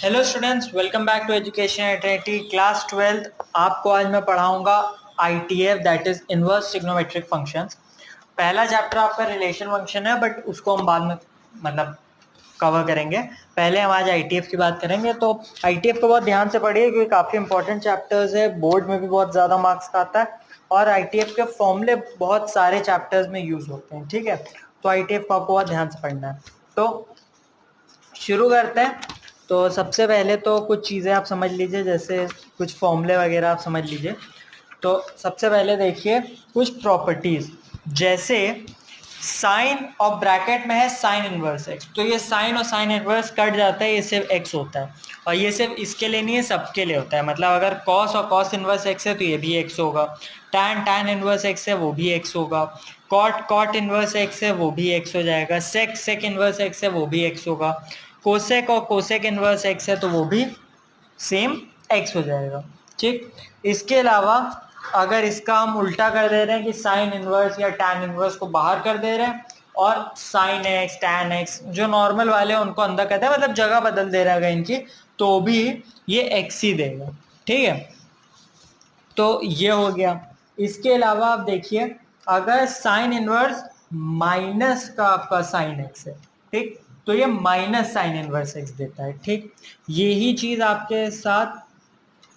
Hello students, welcome back to education eternity class 12। आपको आज मैं पढ़ाऊंगा ITF, that is inverse trigonometric functions. पहला चैप्टर आपका रिलेशन फंक्शन है, बट उसको हम बाद में मतलब कवर करेंगे। पहले हम आज आईटीएफ की बात करेंगे। तो आईटीएफ को बहुत ध्यान से पढ़िए क्योंकि काफ़ी इंपॉर्टेंट चैप्टर्स है, बोर्ड में भी बहुत ज़्यादा मार्क्स का आता है और आईटीएफ के फॉर्मूले बहुत सारे चैप्टर्स में यूज होते हैं। ठीक है, तो आईटीएफ को आपको बहुत ध्यान से पढ़ना है। तो शुरू करते हैं। तो सबसे पहले तो कुछ चीज़ें आप समझ लीजिए, जैसे कुछ फॉर्मूले वगैरह आप समझ लीजिए। तो सबसे पहले देखिए कुछ प्रॉपर्टीज, जैसे साइन और ब्रैकेट में है साइन इनवर्स एक्स, तो ये साइन और साइन इनवर्स कट जाता है, ये सिर्फ एक्स होता है। और ये सिर्फ इसके लिए नहीं है, सबके लिए होता है। मतलब अगर कॉस और कॉस इनवर्स एक्स है तो ये भी एक्स होगा, टैन टैन इनवर्स एक्स है वो भी एक्स होगा, कॉट कॉट इनवर्स एक्स है वो भी एक्स हो जाएगा, सेक सेक इनवर्स एक्स है वो भी एक्स होगा, कोसेक और कोसेक इनवर्स एक्स है तो वो भी सेम एक्स हो जाएगा। ठीक, इसके अलावा अगर इसका हम उल्टा कर दे रहे हैं कि साइन इनवर्स या टैन इनवर्स को बाहर कर दे रहे हैं और साइन एक्स टैन एक्स जो नॉर्मल वाले हैं उनको अंदर करते हैं, मतलब जगह बदल दे रहा है इनकी, तो भी ये एक्स ही देगा। ठीक है, तो ये हो गया। इसके अलावा आप देखिए, अगर साइन इनवर्स माइनस का आपका साइन एक्स है, ठीक, तो ये माइनस साइन इनवर्स एक्स देता है। ठीक, यही चीज आपके साथ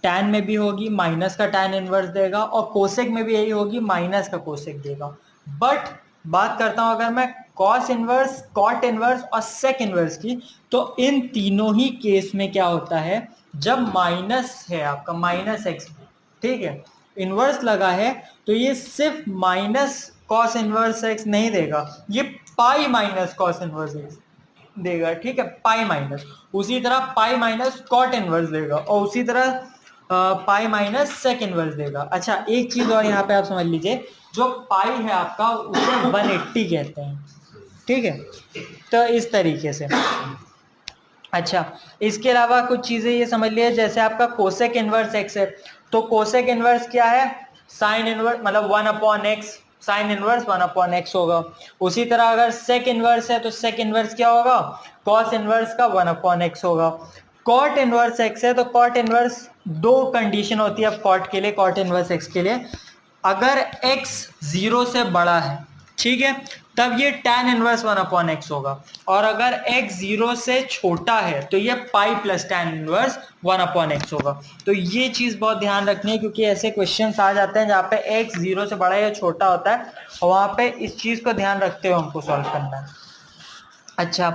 टैन में भी होगी, माइनस का टैन इनवर्स देगा, और कोसेक में भी यही होगी, माइनस का कोसेक देगा। बट बात करता हूं अगर मैं कॉस इनवर्स, कॉट इनवर्स और सेक इनवर्स की, तो इन तीनों ही केस में क्या होता है, जब माइनस है आपका माइनस एक्स, ठीक है, इनवर्स लगा है, तो ये सिर्फ माइनस कॉस इनवर्स एक्स नहीं देगा, ये pi minus cos inverse x देगा। ठीक है, पाई माइनस, उसी तरह पाई माइनस कॉट इनवर्स देगा, और उसी तरह पाई माइनस सेक इनवर्स देगा। अच्छा, एक चीज और यहाँ पे आप समझ लीजिए, जो पाई है आपका उसे 180 कहते हैं। ठीक है, तो इस तरीके से। अच्छा, इसके अलावा कुछ चीजें ये समझ लिए, जैसे आपका कोसेक इनवर्स एक्स है, तो कोसेक इनवर्स क्या है, साइन इनवर्स, मतलब 1/x, साइन इनवर्स 1/x होगा। उसी तरह अगर सेक इनवर्स है तो सेक इनवर्स क्या होगा, कॉस इनवर्स का 1/x होगा। कॉट इनवर्स एक्स है तो कॉट इनवर्स, दो कंडीशन होती है अब कॉट के लिए, कॉट इनवर्स एक्स के लिए, अगर x 0 से बड़ा है, ठीक है, तब ये tan इनवर्स 1/x होगा, और अगर x 0 से छोटा है तो ये पाई प्लस tan इनवर्स 1/x होगा। तो ये चीज बहुत ध्यान रखनी है, क्योंकि ऐसे क्वेश्चंस आ जाते हैं जहाँ पे x 0 से बड़ा या छोटा होता है, और वहां पे इस चीज को ध्यान रखते हुए हमको सॉल्व करना है। अच्छा,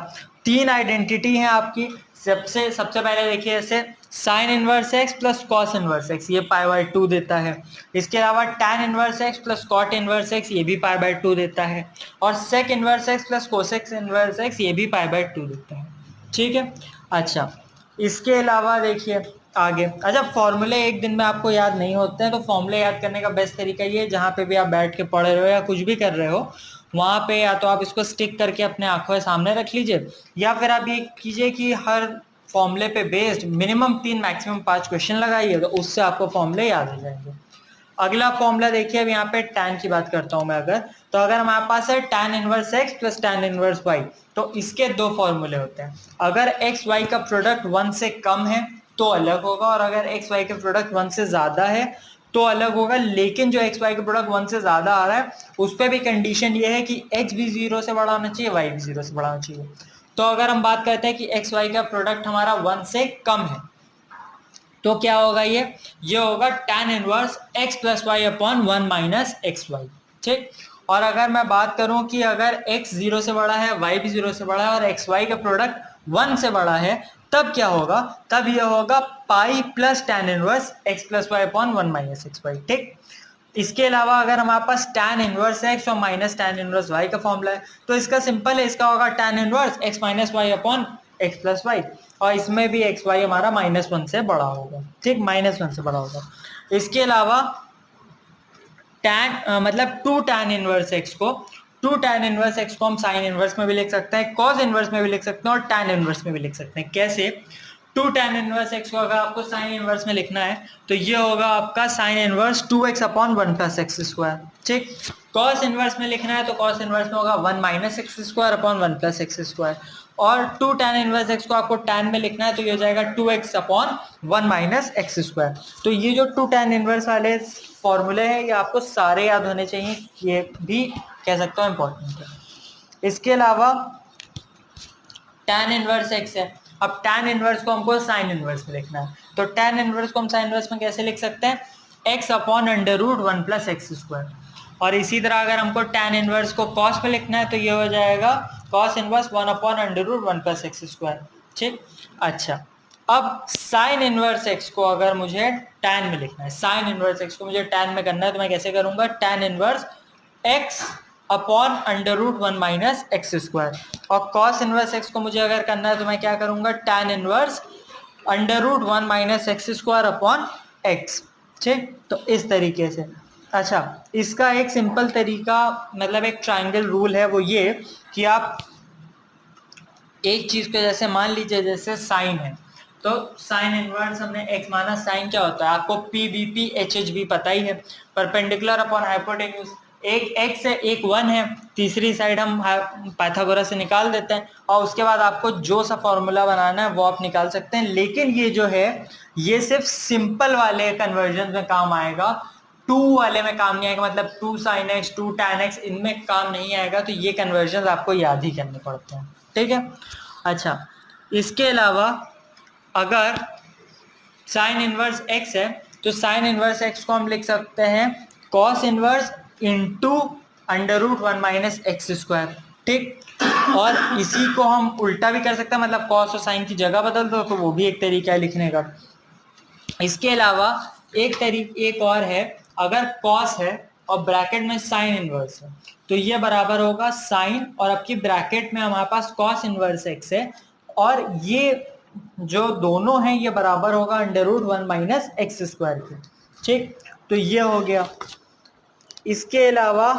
तीन आइडेंटिटी है आपकी। सबसे पहले देखिए, जैसे sine inverse x plus cos inverse x, ये π/2 देता है। इसके अलावा tan inverse x plus cot inverse x, ये भी π/2 देता है। और sec inverse x plus cosec inverse x, ये भी π/2 देता है। ठीक है, अच्छा, इसके अलावा देखिए आगे। अच्छा, फॉर्मूले एक दिन में आपको याद नहीं होते हैं, तो फॉर्मूले याद करने का बेस्ट तरीका ये है, जहाँ पे भी आप बैठ के पढ़ रहे हो या कुछ भी कर रहे हो, वहां पे या तो आप इसको स्टिक करके अपने आंखों के सामने रख लीजिए, या फिर आप ये कीजिए कि हर फॉर्मूले पे बेस्ड मिनिमम 3 मैक्सिमम 5 क्वेश्चन लगाइए, तो उससे आपको फॉर्मूले याद हो जाएंगे। अगला फॉर्मूला देखिए, अब यहाँ पे tan की बात करता हूं मैं, अगर तो अगर हमारे पास है tan inverse x plus tan inverse y, तो इसके दो फॉर्मूले होते हैं। अगर x y का प्रोडक्ट 1 से कम है तो अलग होगा, और अगर x y का प्रोडक्ट 1 से ज्यादा है तो अलग होगा। लेकिन जो x y का प्रोडक्ट 1 से ज्यादा आ रहा है उस पर भी कंडीशन ये है कि x भी 0 से बड़ा होना चाहिए, y भी 0 से बड़ा होना चाहिए। तो अगर हम बात करते हैं कि x y का प्रोडक्ट हमारा 1 से कम है, तो क्या होगा, ये होगा tan inverse x plus y upon 1 minus x y. ठीक, और अगर मैं बात करूं कि अगर x 0 से बड़ा है, y भी 0 से बड़ा है, और xy का प्रोडक्ट 1 से बड़ा है, तब क्या होगा, तब ये होगा pi plus tan inverse x plus y upon 1 minus x y. ठीक, इसके अलावा अगर हमारे पास tan इनवर्स x और माइनस tan इनवर्स y का फॉर्मूला है, तो इसका सिंपल है, इसका होगा tan inverse x minus y upon x plus y, और इसमें भी एक्स वाई हमारा -1 से बड़ा होगा। ठीक, -1 से बड़ा होगा। इसके अलावा मतलब 2 tan इनवर्स x को, 2 tan इनवर्स x को हम साइन इनवर्स में भी लिख सकते हैं, कॉस इनवर्स में भी लिख सकते हैं, और tan इनवर्स में भी लिख सकते हैं। कैसे, 2 tan इनवर्स x को अगर आपको साइन इनवर्स में लिखना है तो ये होगा आपका sine inverse 2x upon 1 plus x square. ठीक, कॉस इनवर्स में लिखना है तो कॉस इनवर्स में होगा 1 minus x square upon 1 plus x square. और 2 tan इनवर्स x को आपको tan में लिखना है तो ये हो जाएगा 2x upon 1 minus x square. तो ये जो 2 tan इनवर्स वाले फॉर्मूले हैं ये आपको सारे याद होने चाहिए, ये भी कह सकता हूँ इंपॉर्टेंट है। इसके अलावा tan इनवर्स x है, अब tan इनवर्स को हमको sin इनवर्स में लिखना है, तो tan इनवर्स को हम sin इनवर्स में कैसे लिख सकते हैं, x upon under root 1 plus x square. और इसी तरह अगर हमको tan इनवर्स को cos में लिखना है तो ये हो जाएगा cos inverse 1 upon under root 1 plus x square. ठीक, अच्छा अब sin इनवर्स x को अगर मुझे tan में लिखना है, sin इनवर्स x को मुझे tan में करना है तो मैं कैसे करूंगा, tan inverse x upon under root 1 minus x square. और cos इनवर्स x को मुझे अगर करना है तो मैं क्या करूंगा, tan inverse under root 1 minus x square upon x. ठीक, तो इस तरीके से। अच्छा, इसका एक सिंपल तरीका मतलब एक ट्रायंगल रूल है, वो ये कि आप एक चीज को जैसे मान लीजिए जैसे साइन है, तो साइन इनवर्स हमने x माना, साइन क्या होता है आपको PBP HHB पता ही है, परपेंडिकुलर अपॉन हाइपोटेन्यूज। एक x है एक 1 है, तीसरी साइड हम पाइथागोरस से निकाल देते हैं और उसके बाद आपको जो सा फॉर्मूला बनाना है वो आप निकाल सकते हैं। लेकिन ये जो है ये सिर्फ सिंपल वाले कन्वर्जन में काम आएगा, 2 वाले में काम नहीं आएगा, मतलब 2 sin x 2 tan x इनमें काम नहीं आएगा। तो ये कन्वर्जन आपको याद ही करने पड़ते हैं, ठीक है। अच्छा, इसके अलावा अगर साइन इनवर्स x है तो साइन इनवर्स x को हम लिख सकते हैं cos inverse into under root 1 minus x square. ठीक, और इसी को हम उल्टा भी कर सकते हैं, मतलब cos और साइन की जगह बदल दो तो वो भी एक तरीका है लिखने का। इसके अलावा एक और है, अगर cos है और ब्रैकेट में साइन इनवर्स है तो ये बराबर होगा साइन और आपकी ब्रैकेट में हमारे पास cos इनवर्स x है और ये जो दोनों हैं ये बराबर होगा under root 1 minus x square के। ठीक, तो ये हो गया। इसके अलावा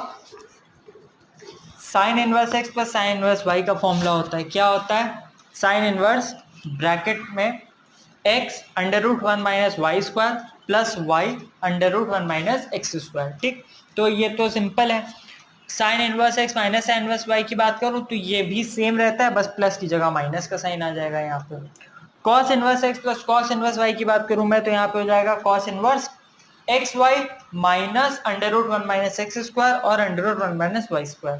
sine inverse x plus sine inverse y का फॉर्मूला होता है, क्या होता है, साइन इनवर्स ब्रैकेट में x under root 1 minus y square plus y under root 1 minus x square. ठीक, तो ये तो सिंपल है। Sine inverse x minus sine inverse y की बात करूं तो ये भी सेम रहता है, बस प्लस की जगह माइनस का साइन आ जाएगा यहाँ पे। cos inverse x plus cos inverse y की बात करूं मैं तो यहाँ पे हो जाएगा cos inverse x y minus under root 1 minus x square और under root 1 minus y square.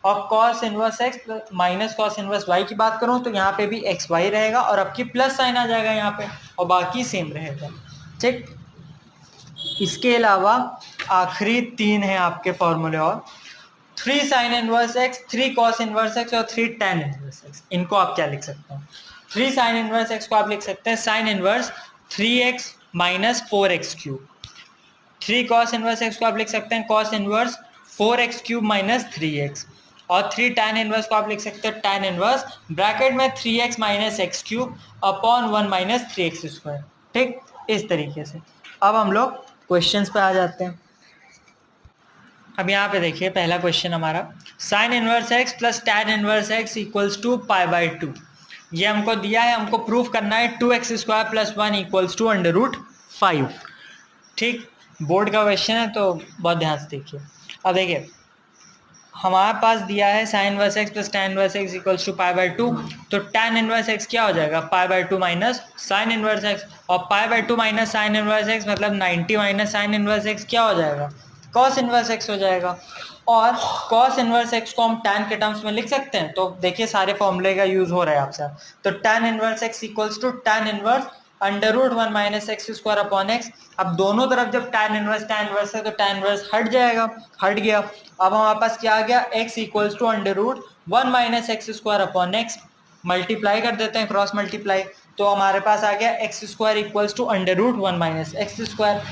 और cos inverse x minus cos inverse y की बात करूं तो यहाँ पे भी एक्स वाई रहेगा और आपकी प्लस साइन आ जाएगा यहाँ पे और बाकी सेम रहेगा। ठीक, इसके अलावा आखिरी 3 है आपके फॉर्मूले और 3 sin inverse x 3 cos inverse x और 3 tan इनवर्स x। इनको आप क्या लिख सकते हैं, 3 sin इनवर्स x को आप लिख सकते हैं sin inverse 3x minus 4x cube. 3 cos inverse x को आप लिख सकते हैं cos inverse 4x cube minus 3x। और 3 tan इनवर्स को आप लिख सकते हैं tan इनवर्स ब्रैकेट में 3x minus x cube upon 1 minus 3x square. ठीक, इस तरीके से। अब हम लोग क्वेश्चंस पे आ जाते हैं। अब यहाँ पे देखिए पहला क्वेश्चन हमारा, sine inverse x plus tan inverse x equals to pi by 2। ये हमको दिया है, हमको प्रूफ करना है 2x square plus 1 equals to under root 5। ठीक, बोर्ड का क्वेश्चन है तो बहुत ध्यान से देखिए। अब देखिए हमारे पास दिया है sine inverse x plus tan inverse x equals to pi by 2, तो टैन इनवर्स x क्या हो जाएगा, pi by 2 minus sine inverse x, और pi by 2 minus sine inverse x मतलब 90 माइनस साइन इनवर्स x क्या हो जाएगा, cos इनवर्स x हो जाएगा। और cos इनवर्स x को हम tan के टर्म्स में लिख सकते हैं, तो देखिए सारे फॉर्मूले का यूज हो रहा है आपसे। तो tan inverse x equals to tan inverse under root 1 minus x square upon x. अब दोनों तरफ जब tan इनवर्स है तो tan इनवर्स हट जाएगा, हट गया। अब हमारे पास क्या आ गया, x equals to under root 1 minus x square upon x, multiply कर देते हैं, क्रॉस मल्टीप्लाई, तो हमारे पास आ गया x square equals to under root 1 minus x square.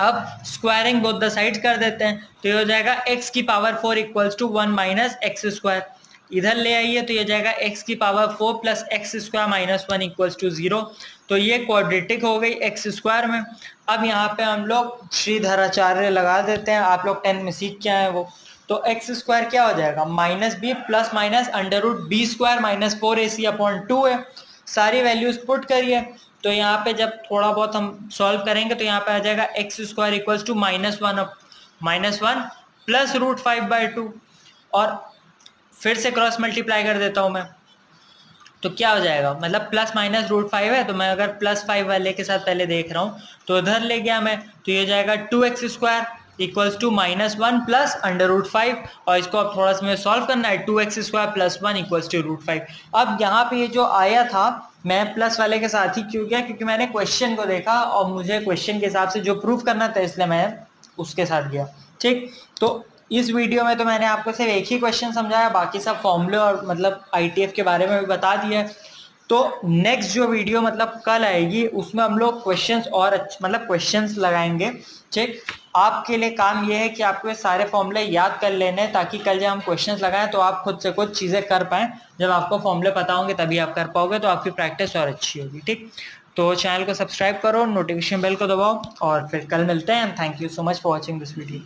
अब स्क्वायरिंग बोथ द साइड्स कर देते हैं तो ये हो जाएगा x की power 4 equals to 1 minus x square. इधर ले आइए तो ये जाएगा x की power 4 plus x square minus 1 equals to 0। तो ये क्वाड्रेटिक हो गई एक्स स्क्वायर में। अब यहाँ पे हम लोग श्रीधराचार्य लगा देते हैं, आप लोग 10 में सीख क्या है वो। तो एक्स स्क्वायर क्या हो जाएगा, minus B plus minus under root B square minus 4ac upon 2 है। सारी वैल्यूज पुट करिए तो यहाँ पे जब थोड़ा बहुत हम सॉल्व करेंगे तो यहाँ पे आ जाएगा X square equals two minus one plus root 5 by 2। और फिर से क्रॉस मल्टीप्लाई कर देता हूँ मैं, तो क्या हो जाएगा, मतलब प्लस माइनस √5 है, तो मैं अगर +5 वाले के साथ पहले देख रहा हूँ तो इधर ले गया मैं, तो ये जाएगा 2x² इक्वल्स टू -1 प्लस √5, और इसको अब थोड़ा सा सॉल्व करना है, 2x² + 1 इक्वल्स टू √5। अब यहाँ पे ये जो आया था, मैं प्लस वाले के साथ ही क्यों गया, क्योंकि मैंने क्वेश्चन को देखा और मुझे क्वेश्चन के हिसाब से जो प्रूफ करना था, इसलिए मैं उसके साथ गया। ठीक, तो इस वीडियो में तो मैंने आपको सिर्फ एक ही क्वेश्चन समझाया, बाकी सब फॉर्मूले और मतलब ITF के बारे में भी बता दिया है। तो नेक्स्ट जो वीडियो मतलब कल आएगी, उसमें हम लोग क्वेश्चंस और मतलब क्वेश्चंस लगाएंगे। ठीक, आपके लिए काम ये है कि आपको ये सारे फॉर्मूले याद कर लेने हैं, ताकि कल जब हम क्वेश्चंस लगाएं तो आप खुद से कुछ चीजें कर पाएं। जब आपको फॉर्मूले पता होंगे तभी आप कर पाओगे, तो आपकी प्रैक्टिस और अच्छी होगी। ठीक, तो चैनल को सब्सक्राइब करो, नोटिफिकेशन बेल को दबाओ, और फिर कल मिलते हैं। Thank you so much for watching this video.